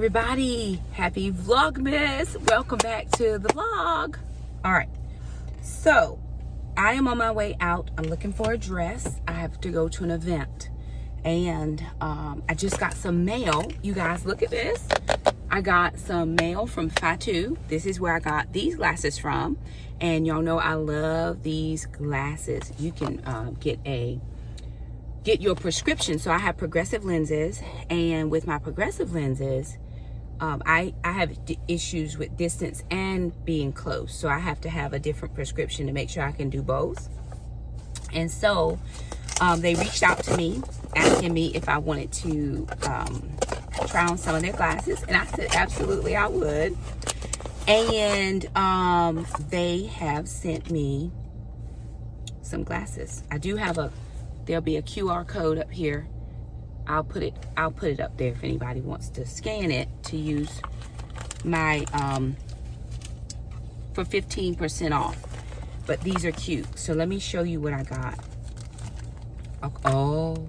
everybody, happy Vlogmas. Welcome back to the vlog. All right, so I am on my way out. I'm looking for a dress. I have to go to an event, and I just got some mail. You guys, look at this. I got some mail from FYTOO. This is where I got these glasses from, and y'all know I love these glasses. You can get your prescription. So I have progressive lenses, and with my progressive lenses, I have issues with distance and being close. So I have to have a different prescription to make sure I can do both. And so they reached out to me asking me if I wanted to try on some of their glasses, and I said absolutely I would. And they have sent me some glasses. I do have there'll be a QR code up here. I'll put it up there if anybody wants to scan it to use my for 15% off. But these are cute. So let me show you what I got. Oh,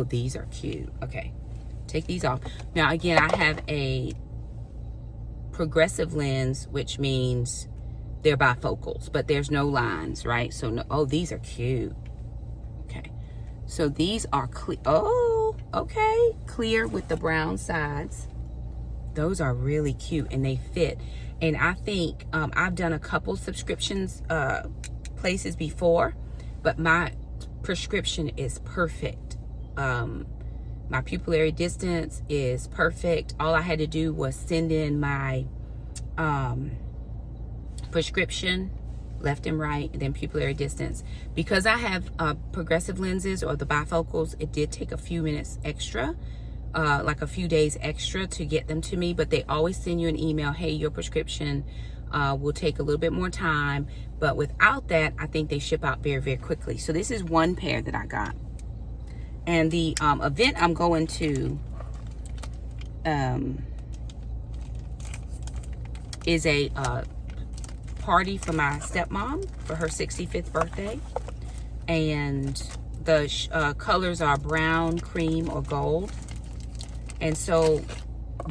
these are cute. Okay, take these off. Now again, I have a progressive lens, which means they're bifocals, but there's no lines, right? So no. Oh, these are cute. Okay, so these are clear. Oh, okay, clear with the brown sides. Those are really cute, and they fit. And I think I've done a couple subscriptions places before, but my prescription is perfect. My pupillary distance is perfect. All I had to do was send in my prescription, left and right, and then pupillary distance. Because I have progressive lenses or the bifocals, it did take a few minutes extra, like a few days extra to get them to me, but they always send you an email, hey, your prescription will take a little bit more time. But without that, I think they ship out very, very quickly. So this is one pair that I got. And the event I'm going to is a party for my stepmom for her 65th birthday, and the colors are brown, cream, or gold. And so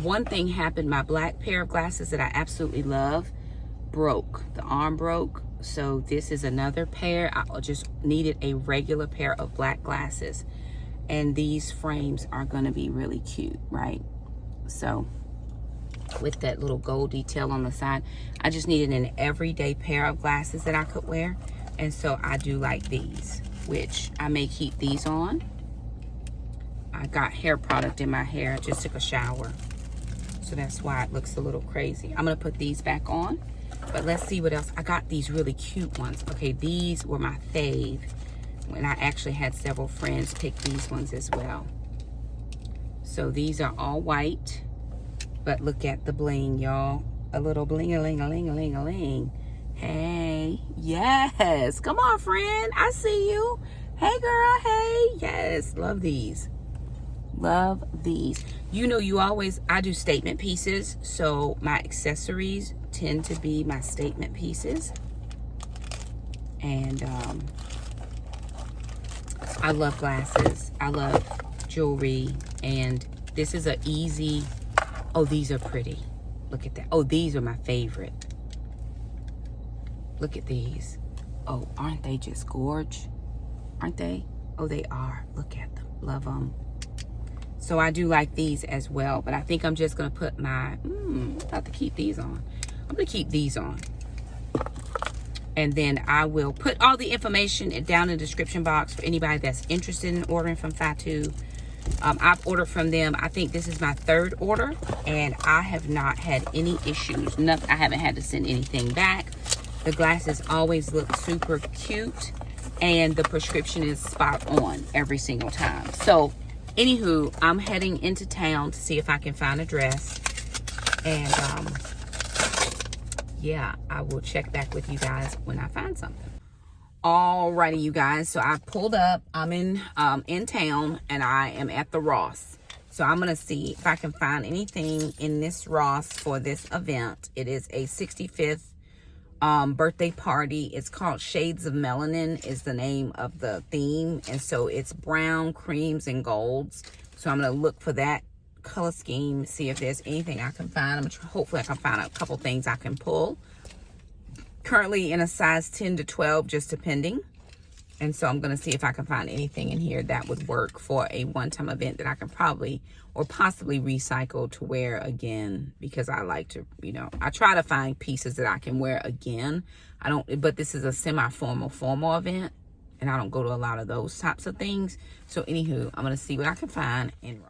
one thing happened, my black pair of glasses that I absolutely love broke. The arm broke, so this is another pair. I just needed a regular pair of black glasses, and these frames are going to be really cute, right? So with that little gold detail on the side, I just needed an everyday pair of glasses that I could wear. And so I do like these, which I may keep these on. I got hair product in my hair. I just took a shower, so that's why it looks a little crazy. I'm gonna put these back on, but let's see what else. I got these really cute ones. Okay, these were my fave when I actually had several friends pick these ones as well. So these are all white, but look at the bling, y'all. A little bling-a-ling-a-ling-a-ling-a-ling. Hey, yes. Come on, friend. I see you. Hey, girl. Hey, yes. Love these. Love these. You know, I do statement pieces, so my accessories tend to be my statement pieces. And I love glasses. I love jewelry. And this is an easy... Oh, these are pretty. Look at that. Oh, these are my favorite. Look at these. Oh, aren't they just gorge? Aren't they? Oh, they are. Look at them. Love them. So I do like these as well, but I think I'm just going to put my... I'm about to keep these on. I'm going to keep these on. And then I will put all the information down in the description box for anybody that's interested in ordering from FYTOO. I've ordered from them. I think this is my third order, and I have not had any issues. Nothing. I haven't had to send anything back. The glasses always look super cute, and the prescription is spot on every single time. So, anywho, I'm heading into town to see if I can find a dress, and yeah, I will check back with you guys when I find something. Alrighty, you guys, so I pulled up. I'm in town, and I am at the Ross. So I'm gonna see if I can find anything in this Ross for this event. It is a 65th birthday party. It's called Shades of Melanin is the name of the theme, and so it's brown, creams, and golds. So I'm gonna look for that color scheme, see if there's anything I can find. Hopefully I can find a couple things I can pull. Currently in a size 10 to 12, just depending. And so I'm going to see if I can find anything in here that would work for a one-time event that I can probably or possibly recycle to wear again, because I like to, you know, I try to find pieces that I can wear again. But this is a formal event, and I don't go to a lot of those types of things. So anywho, I'm going to see what I can find and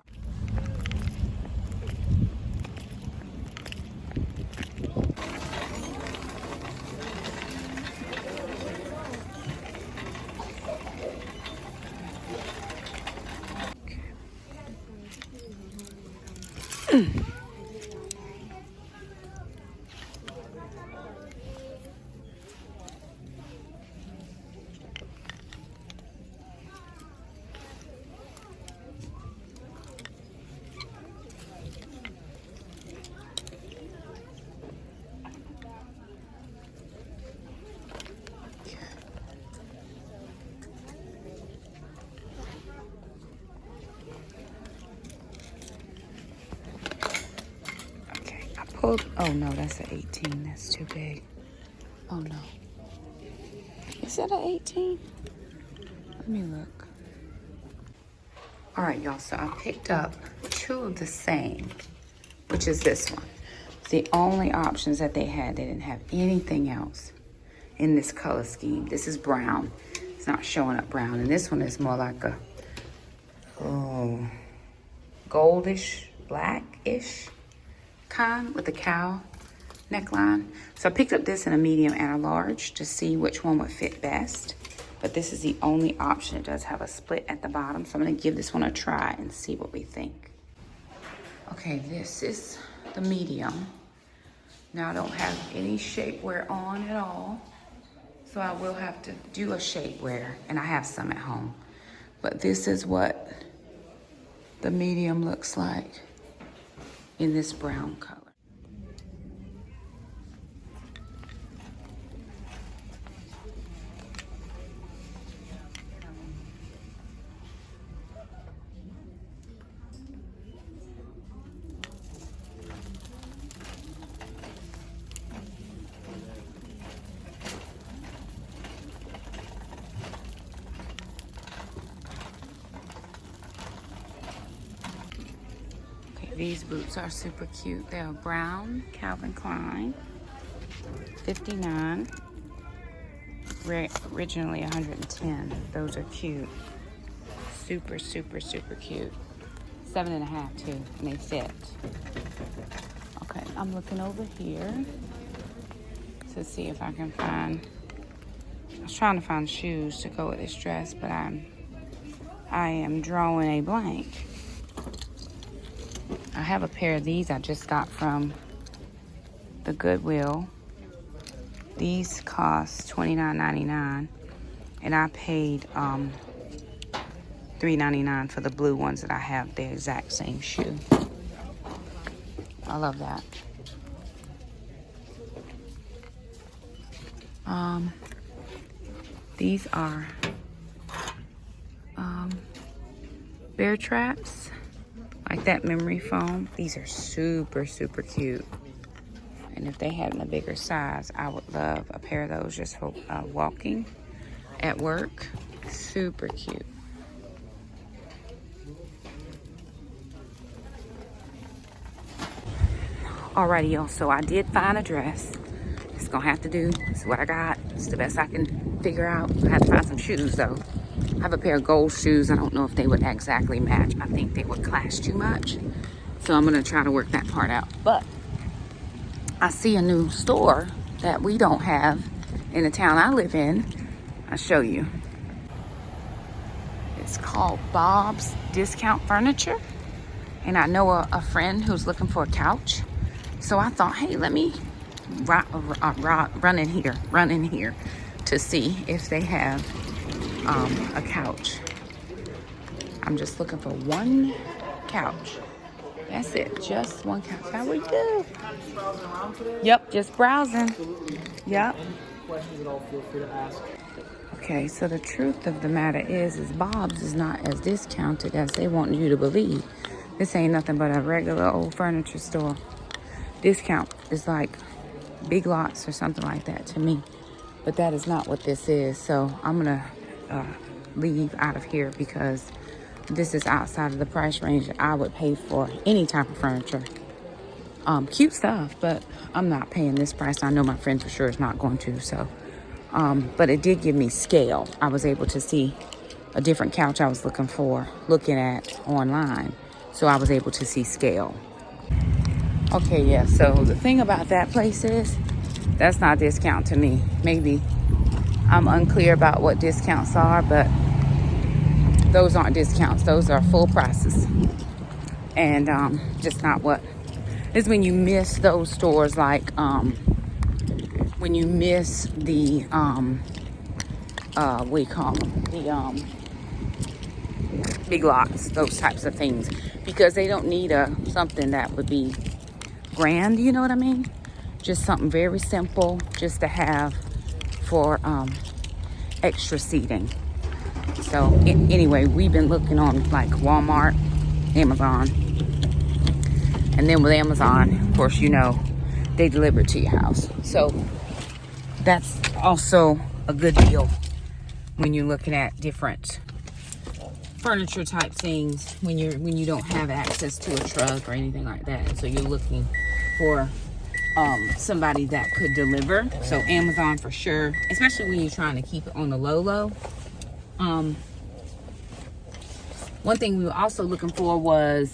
oh no, that's an 18. That's too big. Oh no. Is that an 18? Let me look. All right, y'all. So I picked up two of the same, which is this one. It's the only options that they had. They didn't have anything else in this color scheme. This is brown. It's not showing up brown. And this one is more like a goldish, blackish kind with a cow neckline. So I picked up this in a medium and a large to see which one would fit best. But this is the only option. It does have a split at the bottom. So I'm going to give this one a try and see what we think. Okay, this is the medium. Now I don't have any shapewear on at all. So I will have to do a shapewear, and I have some at home. But this is what the medium looks like in this brown color. These boots are super cute. They're brown, Calvin Klein, $59, originally $110. Those are cute. Super, super, super cute. 7.5 too, and they fit. Okay, I'm looking over here to see if I can find, I was trying to find shoes to go with this dress, but I am drawing a blank. I have a pair of these I just got from the Goodwill. These cost $29.99, and I paid $3.99 for the blue ones that I have the exact same shoe. I love that. These are bear traps. Like that memory foam. These are super, super cute. And if they had in a bigger size, I would love a pair of those just for walking at work. Super cute. Alrighty, y'all. So I did find a dress. It's gonna have to do. It's what I got. It's the best I can figure out. I have to find some shoes though. I have a pair of gold shoes. I don't know if they would exactly match. I think they would clash too much. So I'm going to try to work that part out. But I see a new store that we don't have in the town I live in. I'll show you. It's called Bob's Discount Furniture. And I know a friend who's looking for a couch. So I thought, hey, let me run in here to see if they have a couch. I'm just looking for one couch. That's it, just one couch. How we do? Yep, just browsing. Yep. Questions at all, feel free to ask. Okay, so the truth of the matter is Bob's is not as discounted as they want you to believe. This ain't nothing but a regular old furniture store. Discount is like Big Lots or something like that to me. But that is not what this is. So I'm going to leave out of here because this is outside of the price range that I would pay for any type of furniture. Cute stuff, but I'm not paying this price. I know my friend for sure is not going to. So, but it did give me scale. I was able to see a different couch I was looking at online. So I was able to see scale. Okay, yeah, so the thing about that place is that's not discount to me. Maybe I'm unclear about what discounts are, but those aren't discounts. Those are full prices. And just not what. It's when you miss those stores, like when you miss the, what do you call them? The Big Lots, those types of things. Because they don't need something that would be grand, you know what I mean? Just something very simple just to have for extra seating. So anyway, we've been looking on like Walmart, Amazon, and then with Amazon, of course, you know, they deliver it to your house. So that's also a good deal when you're looking at different furniture type things when you don't have access to a truck or anything like that. So you're looking for somebody that could deliver. So Amazon for sure, especially when you're trying to keep it on the low. One thing we were also looking for was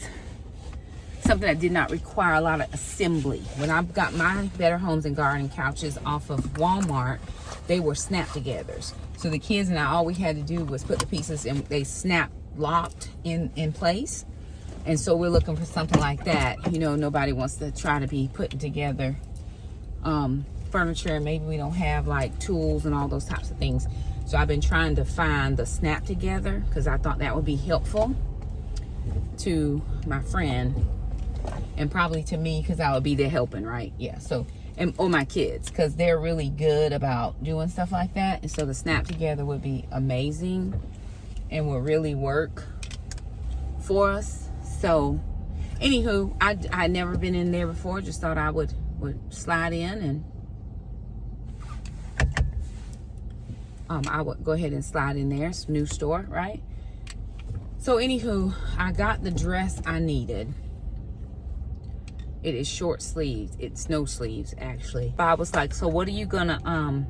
something that did not require a lot of assembly. When I got my Better Homes and Garden couches off of Walmart, they were snap-togethers. So the kids and I, all we had to do was put the pieces and they locked in place. And so we're looking for something like that. You know, nobody wants to try to be putting together furniture. Maybe we don't have like tools and all those types of things. So I've been trying to find the snap together because I thought that would be helpful to my friend and probably to me because I would be there helping, right? Yeah. So, or my kids, because they're really good about doing stuff like that. And so the snap together would be amazing and will really work for us. So anywho, I'd never been in there before. Just thought I would slide in and I would go ahead and slide in there. It's a new store, right? So anywho, I got the dress I needed. It is short sleeves. It's no sleeves, actually. But I was like, so what are you gonna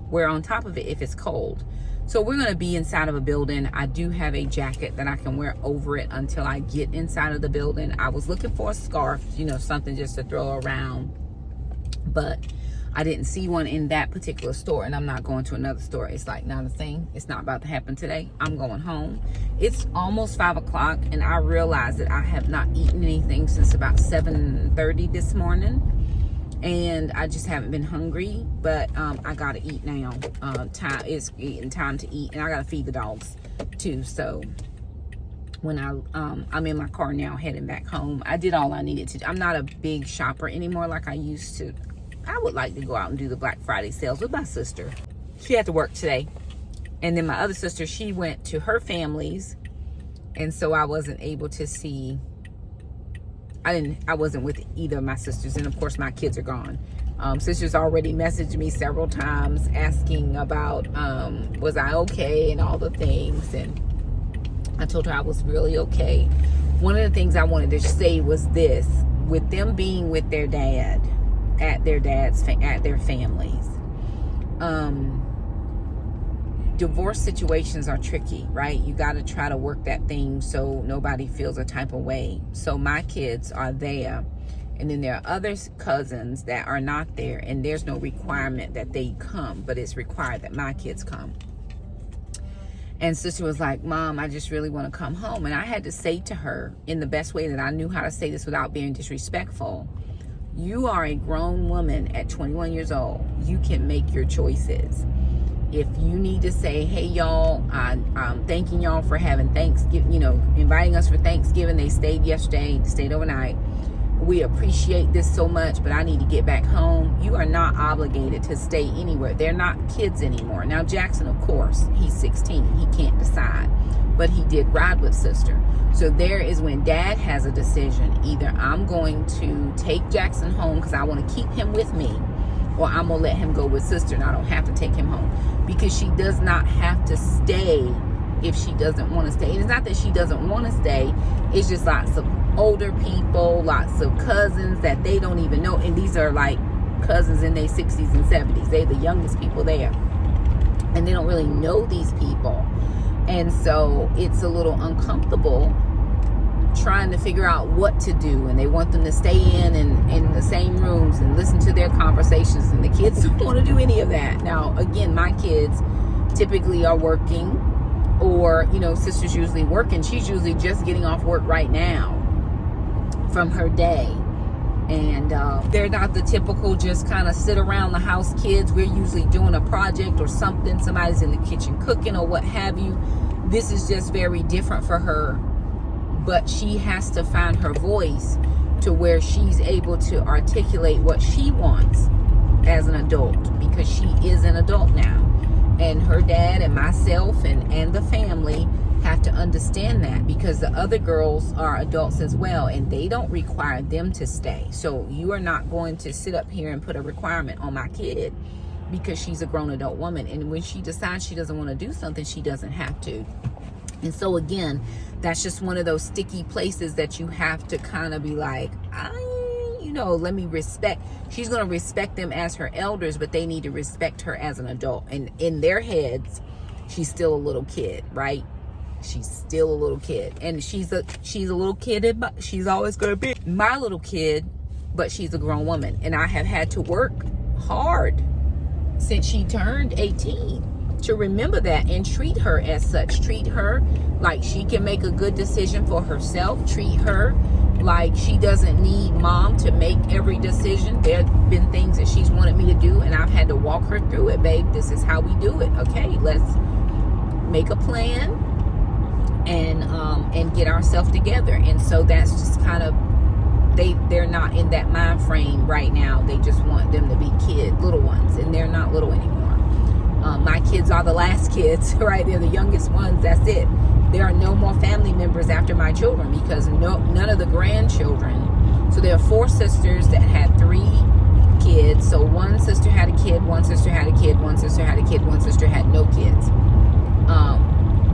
wear on top of it if it's cold? So we're gonna be inside of a building. I do have a jacket that I can wear over it until I get inside of the building. I was looking for a scarf, you know, something just to throw around, but I didn't see one in that particular store, and I'm not going to another store. It's like not a thing. It's not about to happen today. I'm going home. It's almost 5 o'clock, and I realized that I have not eaten anything since about 7:30 this morning, and I just haven't been hungry, but I gotta eat now. It's time to eat, and I gotta feed the dogs too. So when I'm in my car now heading back home, I did all I needed to do. I'm not a big shopper anymore like I used to. I would like to go out and do the Black Friday sales with my sister. She had to work today. And then my other sister, she went to her family's. And so I wasn't able to see, I wasn't with either of my sisters. And of course my kids are gone. Sisters already messaged me several times asking about, was I okay and all the things. And I told her I was really okay. One of the things I wanted to say was this, with them being with their dad, at their families, divorce situations are tricky, right? You got to try to work that thing so nobody feels a type of way. So my kids are there, and then there are other cousins that are not there, and there's no requirement that they come, but it's required that my kids come. And sister was like, Mom, I just really want to come home. And I had to say to her in the best way that I knew how to say this without being disrespectful, you are a grown woman at 21 years old. You can make your choices. If you need to say, hey, y'all, I'm thanking y'all for having Thanksgiving, you know, inviting us for Thanksgiving. They stayed yesterday, stayed overnight. We appreciate this so much, but I need to get back home. You are not obligated to stay anywhere. They're not kids anymore. Now, Jackson, of course, he's 16. He can't decide, but he did ride with sister. So there is when dad has a decision. Either I'm going to take Jackson home because I want to keep him with me, or I'm going to let him go with sister and I don't have to take him home. Because she does not have to stay if she doesn't want to stay. And it's not that she doesn't want to stay. It's just lots of older people, lots of cousins that they don't even know. And these are like cousins in their 60s and 70s. They're the youngest people there. And they don't really know these people. And so it's a little uncomfortable trying to figure out what to do, and they want them to stay in the same rooms and listen to their conversations, and the kids don't want to do any of that. Now again, my kids typically are working, or sister's usually working. She's usually just getting off work right now from her day, and they're not the typical just kind of sit around the house kids. We're usually doing a project or something. Somebody's in the kitchen cooking or what have you. This is just very different for her. But she has to find her voice to where she's able to articulate what she wants as an adult, because she is an adult now. And her dad and myself and the family have to understand that, because the other girls are adults as well, and they don't require them to stay. So you are not going to sit up here and put a requirement on my kid because she's a grown adult woman. And when she decides she doesn't want to do something, she doesn't have to. And so again, that's just one of those sticky places that you have to kind of be like, let me respect. She's going to respect them as her elders, but they need to respect her as an adult. And in their heads, she's still a little kid, right? She's still a little kid. And she's a little kid, but she's always going to be my little kid, but she's a grown woman. And I have had to work hard since she turned 18 to remember that and treat her as such. Treat her like she can make a good decision for herself. Treat her like she doesn't need mom to make every decision. There have been things that she's wanted me to do, and I've had to walk her through it. Babe, this is how we do it. Okay, let's make a plan and get ourselves together. And so that's just kind of, they're not in that mind frame right now. They just want them to be little ones, and they're not little anymore. My kids are the last kids, right? They're the youngest ones. That's it. There are no more family members after my children, because none of the grandchildren. So there are 4 sisters that had 3 kids. So one sister had a kid, one sister had a kid, one sister had a kid, one sister had no kids.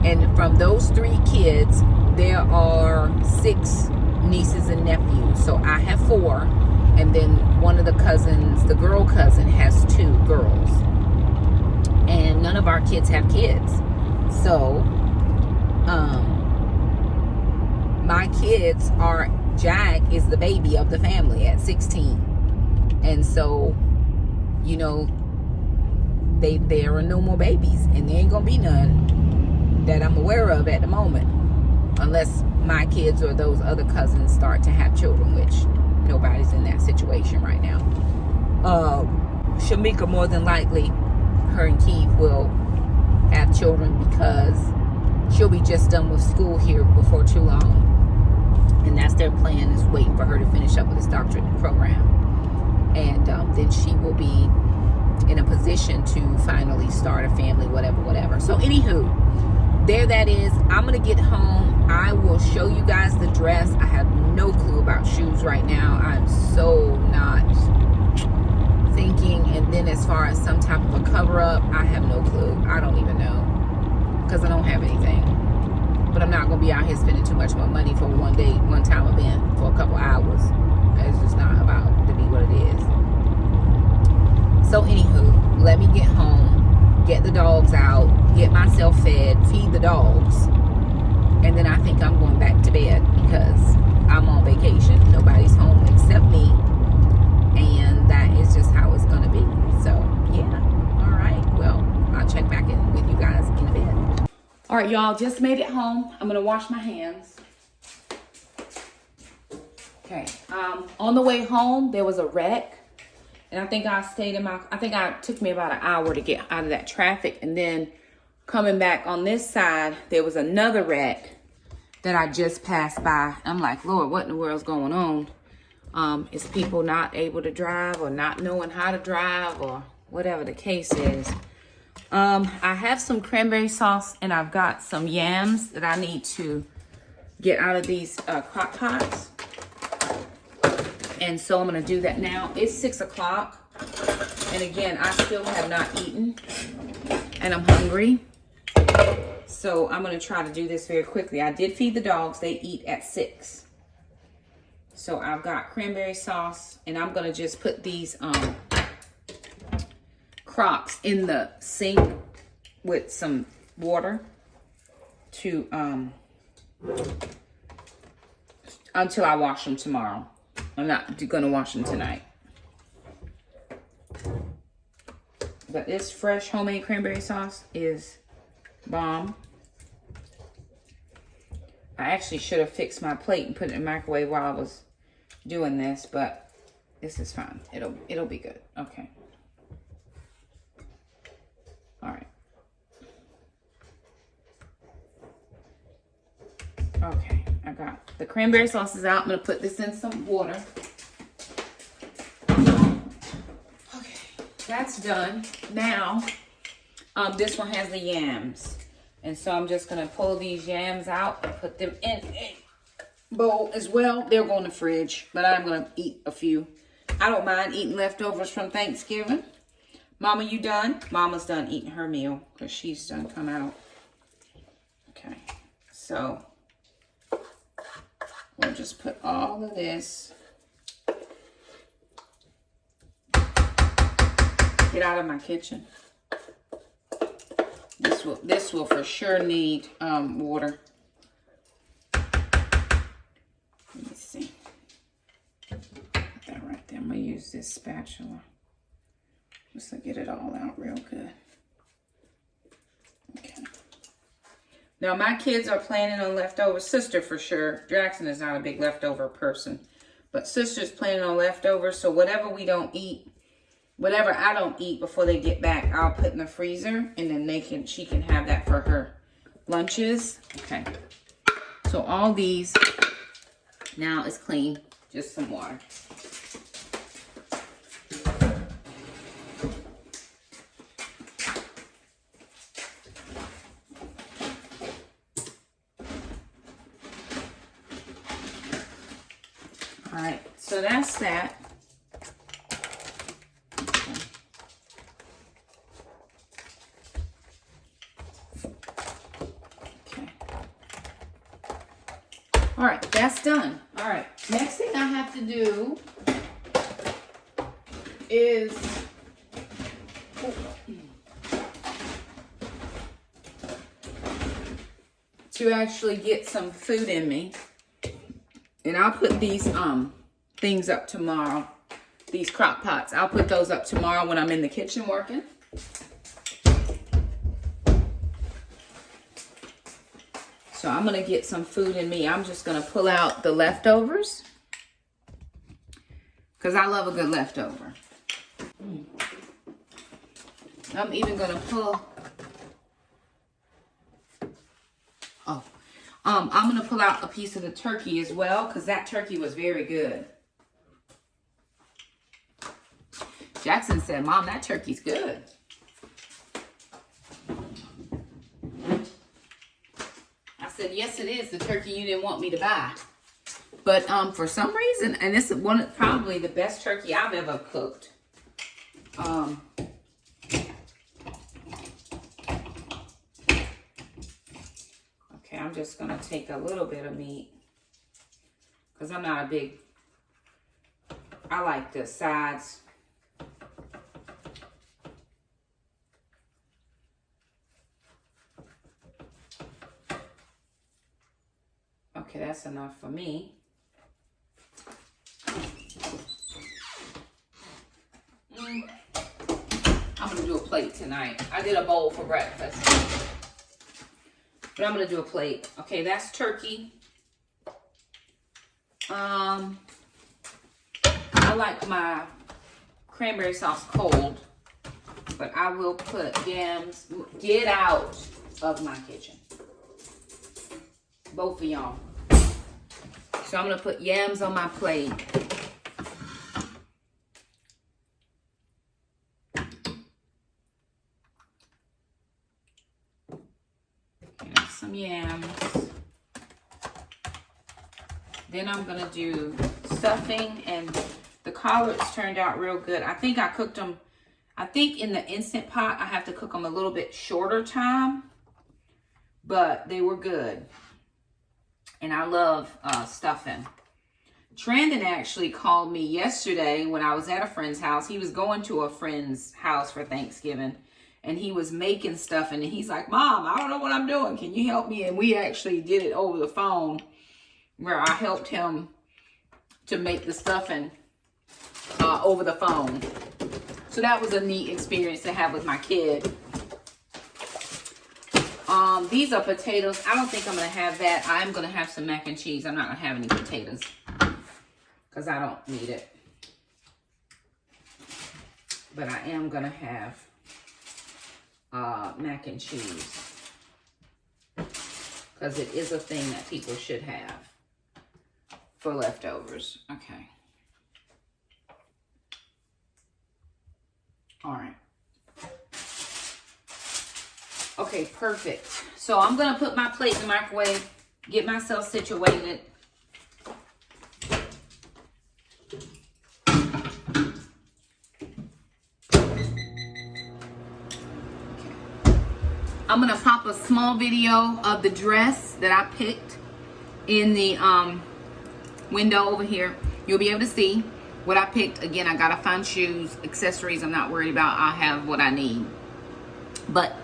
And from those 3 kids, there are 6 nieces and nephews. So I have 4, and then one of the cousins, the girl cousin, has 2 girls. And none of our kids have kids. So my kids are, Jack is the baby of the family at 16. And so, there are no more babies, and there ain't gonna be none that I'm aware of at the moment, unless my kids or those other cousins start to have children, which nobody's in that situation right now. Shamika, more than likely, her and Keith will have children, because she'll be just done with school here before too long. And that's their plan, is waiting for her to finish up with this doctorate program. And then she will be in a position to finally start a family, whatever. So anywho, there that is. I'm going to get home. I will show you guys the dress. I have no clue about shoes right now. I'm so not thinking. And then as far as some type of a cover up, I have no clue. I don't even know, because I don't have anything. But I'm not going to be out here spending too much more money for one time event for a couple hours. It's just not about to be what it is. So anywho, let me get home, get the dogs out, get myself fed, feed the dogs, and then I think I'm going back to bed, because I'm on vacation. Nobody's home except me, and that is just how it's going to be. So yeah, all right, well, I'll check back in with you guys in a bit. All right, y'all, just made it home. I'm gonna wash my hands. Okay, on the way home, there was a wreck, and I think it took me about an hour to get out of that traffic, and then coming back on this side, there was another wreck that I just passed by. I'm like, Lord, what in the world's going on? Is people not able to drive, or not knowing how to drive, or whatever the case is. I have some cranberry sauce, and I've got some yams that I need to get out of these crock pots. And so I'm going to do that now. It's 6 o'clock. And again, I still have not eaten. And I'm hungry. So I'm going to try to do this very quickly. I did feed the dogs. They eat at 6. So I've got cranberry sauce. And I'm going to just put these crocks in the sink with some water to until I wash them tomorrow. I'm not gonna wash them tonight. But this fresh homemade cranberry sauce is bomb. I actually should have fixed my plate and put it in the microwave while I was doing this, but this is fine. It'll be good. Okay. All right. Okay, I got the cranberry sauce is out. I'm gonna put this in some water. Okay, that's done. Now, this one has the yams. And so I'm just gonna pull these yams out and put them in a bowl as well. They're going in the fridge, but I'm gonna eat a few. I don't mind eating leftovers from Thanksgiving. Mama, you done? Mama's done eating her meal because she's done come out. Okay, so we'll just put all of this. Get out of my kitchen. This will for sure need water. Let me see. Put that right there. I'm gonna use this spatula just to get it all out real good. Okay. Now my kids are planning on leftovers. Sister for sure. Jackson is not a big leftover person, but sister's planning on leftovers. So whatever we don't eat, whatever I don't eat before they get back, I'll put in the freezer, and then she can have that for her lunches. Okay. So all these now is clean. Just some water. All right, so that's that. Okay. All right, that's done. All right, next thing I have to do is to actually get some food in me. And I'll put these things up tomorrow. These crock pots. I'll put those up tomorrow when I'm in the kitchen working. So I'm going to get some food in me. I'm just going to pull out the leftovers, because I love a good leftover. I'm even going to pull... Oh. I'm going to pull out a piece of the turkey as well, because that turkey was very good. Jackson said, Mom, that turkey's good. I said, yes, it is the turkey you didn't want me to buy. But for some reason, and this is probably the best turkey I've ever cooked. Okay, I'm just going to take a little bit of meat, because I'm not a big, I like the sides. Okay, that's enough for me. I'm going to do a plate tonight. I did a bowl for breakfast, but I'm going to do a plate. Okay, that's turkey. I like my cranberry sauce cold, but I will put yams. Get out of my kitchen, both of y'all. So I'm going to put yams on my plate. Okay, some yams. Then I'm gonna do stuffing, and the collards turned out real good. I think I cooked them, I think in the Instant Pot, I have to cook them a little bit shorter time, but they were good. And I love stuffing. Trandon actually called me yesterday when I was at a friend's house. He was going to a friend's house for Thanksgiving, and he was making stuffing, and he's like, Mom, I don't know what I'm doing. Can you help me? And we actually did it over the phone, where I helped him to make the stuffing over the phone. So that was a neat experience to have with my kid. These are potatoes. I don't think I'm going to have that. I'm going to have some mac and cheese. I'm not going to have any potatoes because I don't need it. But I am going to have mac and cheese because it is a thing that people should have for leftovers. Okay. All right. Okay, perfect. So I'm going to put my plate in the microwave, get myself situated. I'm going to pop a small video of the dress that I picked in the window over here. You'll be able to see what I picked. Again, I got to find shoes, accessories. I'm not worried about. I have what I need. But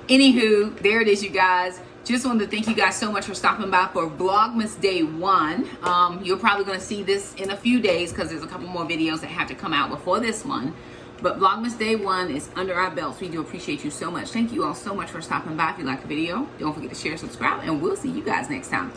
anywho, there it is, you guys. Just wanted to thank you guys so much for stopping by for Vlogmas Day 1. You're probably going to see this in a few days because there's a couple more videos that have to come out before this one. But Vlogmas Day 1 is under our belts. We do appreciate you so much. Thank you all so much for stopping by. If you liked the video, don't forget to share, subscribe, and we'll see you guys next time.